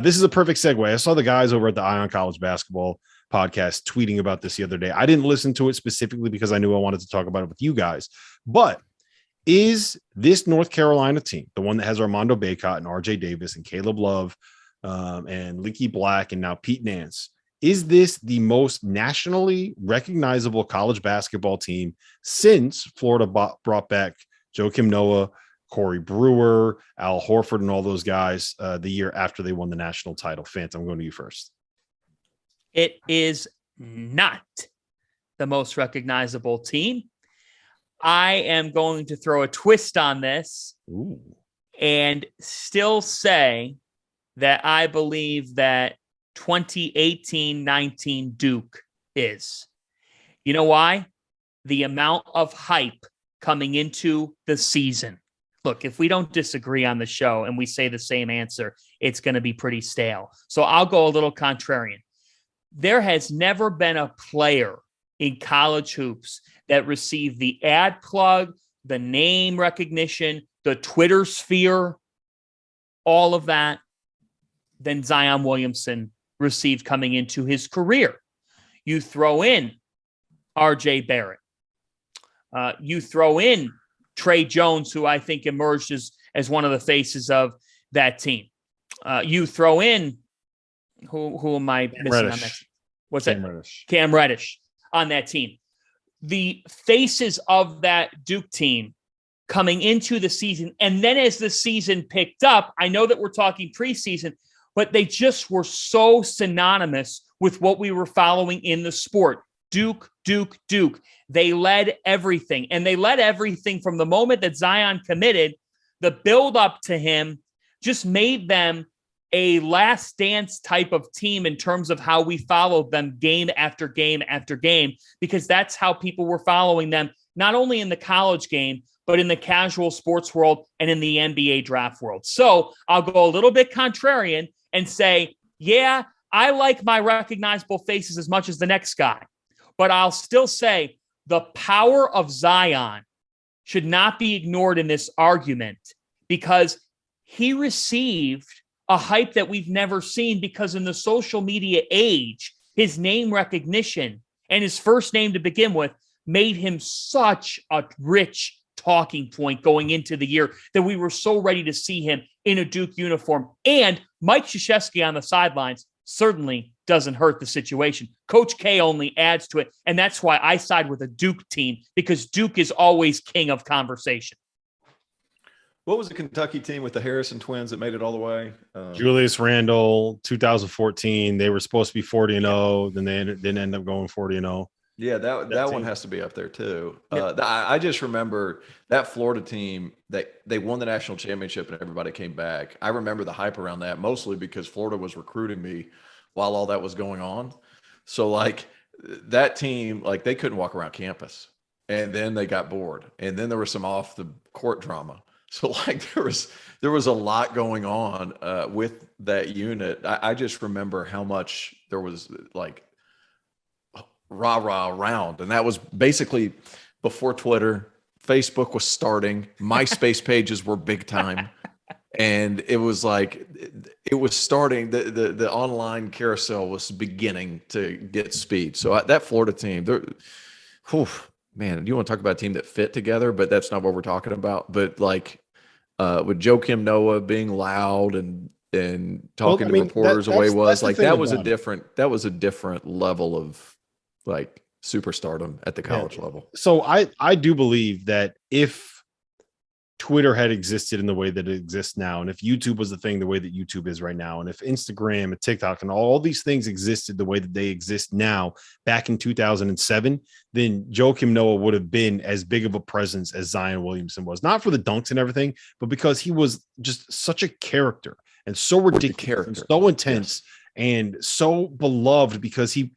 This is a perfect segue. I saw the guys over at the Eye on College Basketball podcast tweeting about this the other day. I didn't listen to it specifically because I knew I wanted to talk about it with you guys. But is this North Carolina team, the one that has Armando Bacot and RJ Davis and Caleb Love and Leaky Black and now Pete Nance, is this the most nationally recognizable college basketball team since Florida brought back Joakim Noah, Corey Brewer, Al Horford, and all those guys the year after they won the national title? Fant, I'm going to you first. It is not the most recognizable team. I am going to throw a twist on this and still say that I believe that 2018-19 Duke is. You know why? The amount of hype coming into the season. Look, if we don't disagree on the show and we say the same answer, it's going to be pretty stale. So I'll go a little contrarian. There has never been a player in college hoops that received the ad plug, the name recognition, the Twitter sphere, all of that, than Zion Williamson received coming into his career. You throw in RJ Barrett. You throw in Trey Jones, who I think emerged as one of the faces of that team. You throw in, who am I missing on that? What's Cam that? Reddish. Cam Reddish on that team. The faces of that Duke team coming into the season. And then as the season picked up, I know that we're talking preseason, but they just were so synonymous with what we were following in the sport. Duke, Duke, Duke. They led everything. And they led everything from the moment that Zion committed. The build up to him just made them a last dance type of team in terms of how we followed them game after game after game, because that's how people were following them, not only in the college game, but in the casual sports world and in the NBA draft world. So I'll go a little bit contrarian and say, yeah, I like my recognizable faces as much as the next guy, but I'll still say the power of Zion should not be ignored in this argument, because he received a hype that we've never seen, because in the social media age, his name recognition and his first name to begin with made him such a rich talking point going into the year that we were so ready to see him in a Duke uniform. And Mike Krzyzewski on the sidelines certainly doesn't hurt the situation. Coach K only adds to it. And that's why I side with a Duke team, because Duke is always king of conversation. What was the Kentucky team with the Harrison twins that made it all the way? Julius Randle, 2014. They were supposed to be 40-0. Then they didn't end up going 40-0. Yeah, that one has to be up there too. I just remember that Florida team that they won the national championship and everybody came back. I remember the hype around that, mostly because Florida was recruiting me while all that was going on. So like that team, like they couldn't walk around campus, and then they got bored, and then there was some off the court drama. So like there was a lot going on with that unit. I just remember how much there was like rah-rah around. And that was basically before Twitter. Facebook was starting. MySpace pages were big time. And it was like, it was starting, the online carousel was beginning to get speed. So that Florida team, man, you want to talk about a team that fit together, but that's not what we're talking about. But like with Joakim Noah being loud and talking to reporters the way he was, like that was a different level of like superstardom at the college level. So I do believe that if Twitter had existed in the way that it exists now, and if YouTube was the thing the way that YouTube is right now, and if Instagram and TikTok and all these things existed the way that they exist now back in 2007, then Joakim Noah would have been as big of a presence as Zion Williamson was, not for the dunks and everything, but because he was just such a character and so ridiculous and so intense and so beloved, because he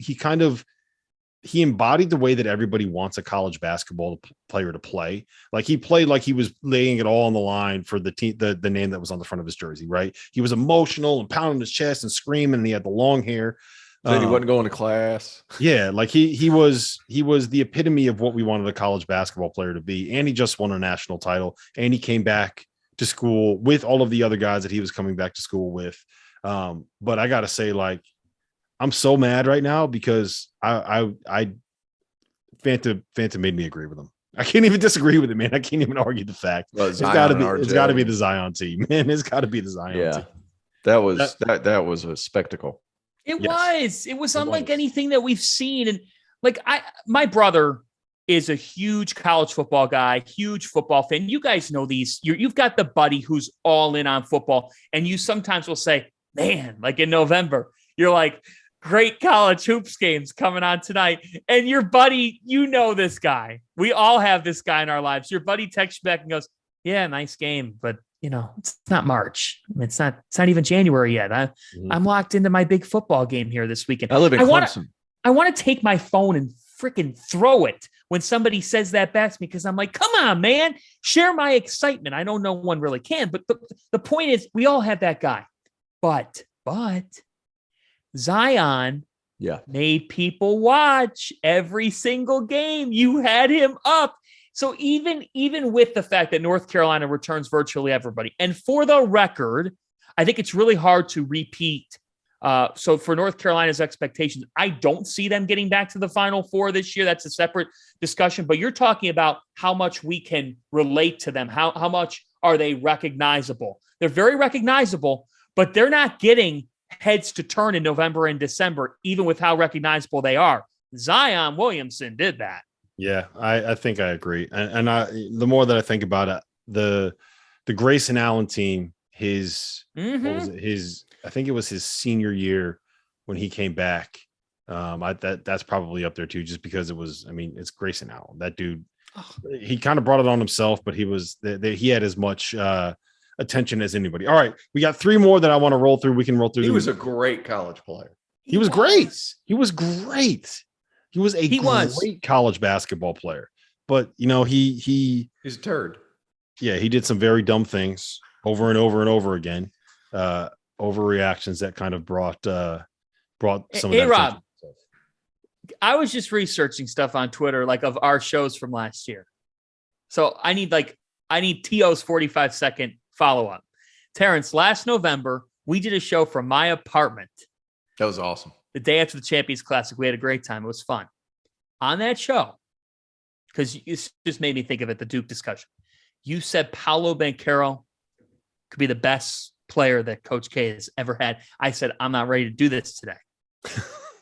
embodied the way that everybody wants a college basketball player to play. Like he played like he was laying it all on the line for the team, the name that was on the front of his jersey, right? He was emotional and pounding his chest and screaming, and he had the long hair. Then he wasn't going to class. Yeah, like he was the epitome of what we wanted a college basketball player to be. And he just won a national title, and he came back to school with all of the other guys that he was coming back to school with. But I gotta say, like, I'm so mad right now because I Fanta made me agree with him. I can't even disagree with it, man. I can't even argue the fact. Well, it's got to be the Zion team, man. It's got to be the Zion team. That was a spectacle. It was unlike anything that we've seen. And like my brother is a huge college football guy, huge football fan. You guys know these. You've got the buddy who's all in on football, and you sometimes will say, "Man, like in November, you're like." Great college hoops games coming on tonight. And your buddy, you know this guy. We all have this guy in our lives. Your buddy texts you back and goes, yeah, nice game. But, it's not March. It's not even January yet. I'm locked into my big football game here this weekend. I live in Clemson. I want to take my phone and freaking throw it when somebody says that back to me because I'm like, come on, man. Share my excitement. I know no one really can. But the point is, we all have that guy. But Zion made people watch every single game. You had him up. So even with the fact that North Carolina returns virtually everybody, and for the record, I think it's really hard to repeat. So for North Carolina's expectations, I don't see them getting back to the Final Four this year. That's a separate discussion. But you're talking about how much we can relate to them. How much are they recognizable? They're very recognizable, but they're not getting heads to turn in November and December, even with how recognizable they are. Zion Williamson did that. Yeah, I think I agree. And the more that I think about it, the Grayson Allen team, what was it? I think it was his senior year when he came back. That's probably up there too, just because it's Grayson Allen. That dude, he kind of brought it on himself, but he had as much attention as anybody. All right, we got three more that I want to roll through. We can roll through. He was a great college player. He was great. He was great. He was a great college basketball player. But he's a turd. Yeah, he did some very dumb things over and over and over again. Overreactions that kind of brought some of that. Rob, I was just researching stuff on Twitter, like of our shows from last year. So I need T.O.'s 45-second follow-up. Terrence, last November, we did a show from my apartment. That was awesome. The day after the Champions Classic, we had a great time. It was fun. On that show, because you just made me think of it, the Duke discussion, you said Paolo Banchero could be the best player that Coach K has ever had. I said, I'm not ready to do this today.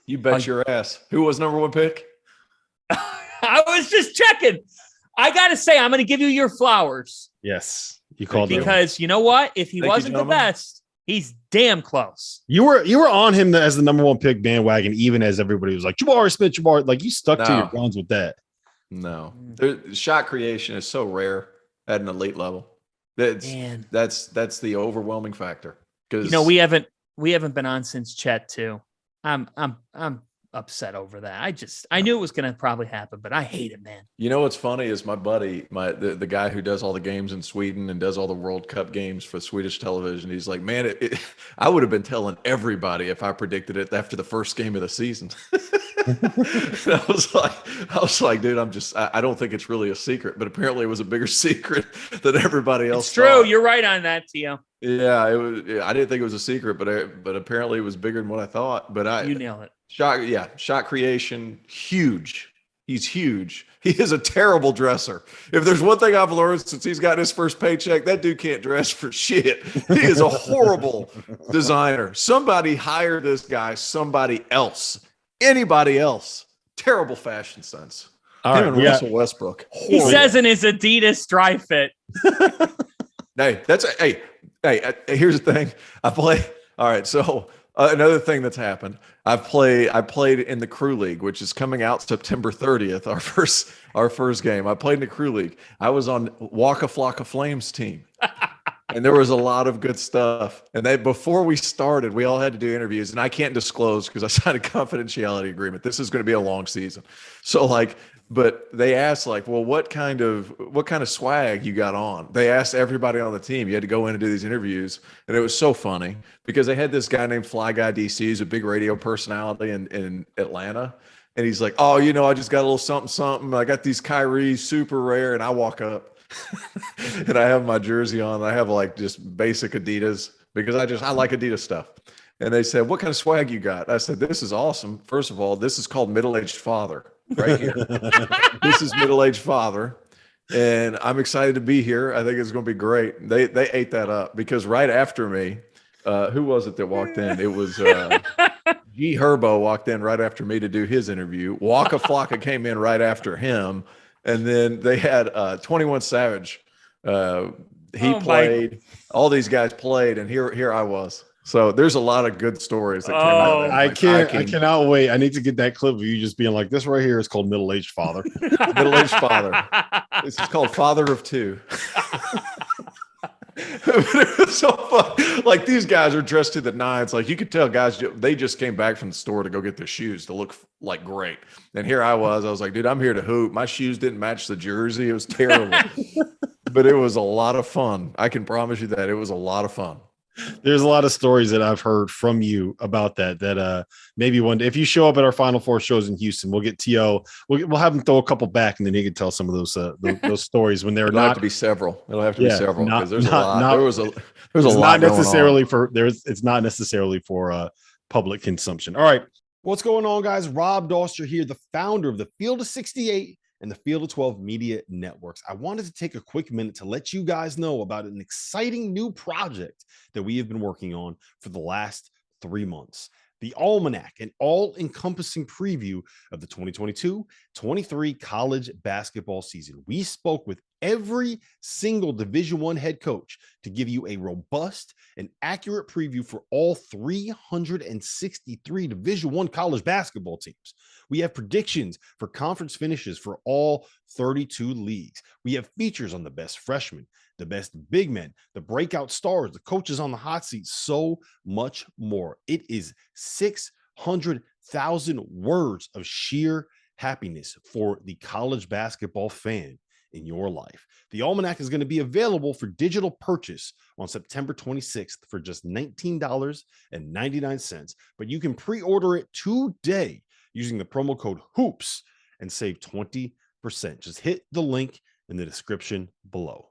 You bet your ass. Who was number one pick? I was just checking. I got to say, I'm going to give you your flowers. Yes. You called it. Because you know what? If he wasn't the best, he's damn close. You were on him as the number one pick bandwagon, even as everybody was like, Jabari Smith, Jabari. Like, you stuck to your guns with that. No. Shot creation is so rare at an elite level. That's the overwhelming factor. Because we haven't been on since Chet too. I'm upset over that. I knew it was going to probably happen, but I hate it, man. You know what's funny is my buddy, the guy who does all the games in Sweden and does all the World Cup games for Swedish television. He's like, man, I would have been telling everybody if I predicted it after the first game of the season. I was like, dude, I don't think it's really a secret, but apparently it was a bigger secret than everybody else. It's true. Thought. You're right on that, Tio. Yeah, it was. I didn't think it was a secret, but apparently it was bigger than what I thought. But you nailed it. Shot creation, huge. He's huge. He is a terrible dresser. If there's one thing I've learned since he's got his first paycheck, that dude can't dress for shit. He is a horrible designer. Somebody hire this guy. Somebody else. Anybody else. Terrible fashion sense. All right, Russell Westbrook. Horrible. He says in his Adidas dry fit. Hey, here's the thing. All right, so another thing that's happened. I played in the Crew League, which is coming out September 30th, our first game. I played in the Crew League. I was on Waka Flocka Flames team. And there was a lot of good stuff. And before we started, we all had to do interviews. And I can't disclose because I signed a confidentiality agreement. This is going to be a long season. So but they asked well, what kind of swag you got on? They asked everybody on the team. You had to go in and do these interviews. And it was so funny because they had this guy named Fly Guy DC, who's a big radio personality in Atlanta. And he's like, oh, I just got a little something, something. I got these Kyrie super rare. And I walk up and I have my jersey on. I have just basic Adidas, because I like Adidas stuff. And they said, "What kind of swag you got?" I said, "This is awesome. First of all, this is called Middle-Aged Father right here. This is Middle-Aged Father. And I'm excited to be here. I think it's going to be great." They ate that up because right after me, who was it that walked in? It was G Herbo walked in right after me to do his interview. Waka Flocka came in right after him. And then they had 21 Savage. He played. All these guys played, and here I was. So there's a lot of good stories that came out of that. I cannot wait. I need to get that clip of you just being like, "This right here is called Middle-Aged Father." Middle-Aged Father. This is called Father of Two. It was so fun. Like, these guys are dressed to the nines. Like, you could tell guys, they just came back from the store to go get their shoes to look like great. And here I was like, dude, I'm here to hoop. My shoes didn't match the jersey. It was terrible. But it was a lot of fun. I can promise you that it was a lot of fun. There's a lot of stories that I've heard from you about that maybe one day, if you show up at our Final Four shows in Houston, we'll get T.O. We'll have him throw a couple back, and then he can tell some of those stories when they're It'll have to be several. It'll have to be several because there's a lot. There's a lot not necessarily for it's not necessarily for public consumption. All right. What's going on, guys? Rob Doster here, the founder of the Field of 68 and the Field of 12 Media Networks. I wanted to take a quick minute to let you guys know about an exciting new project that we have been working on for the last 3 months. The Almanac, an all-encompassing preview of the 2022-23 college basketball season. We spoke with every single Division I head coach to give you a robust and accurate preview for all 363 Division I college basketball teams. We have predictions for conference finishes for all 32 leagues. We have features on the best freshmen, the best big men, the breakout stars, the coaches on the hot seat, so much more. It is 600,000 words of sheer happiness for the college basketball fan in your life. The Almanac is going to be available for digital purchase on September 26th for just $19.99, but you can pre-order it today using the promo code HOOPS and save 20%. Just hit the link in the description below.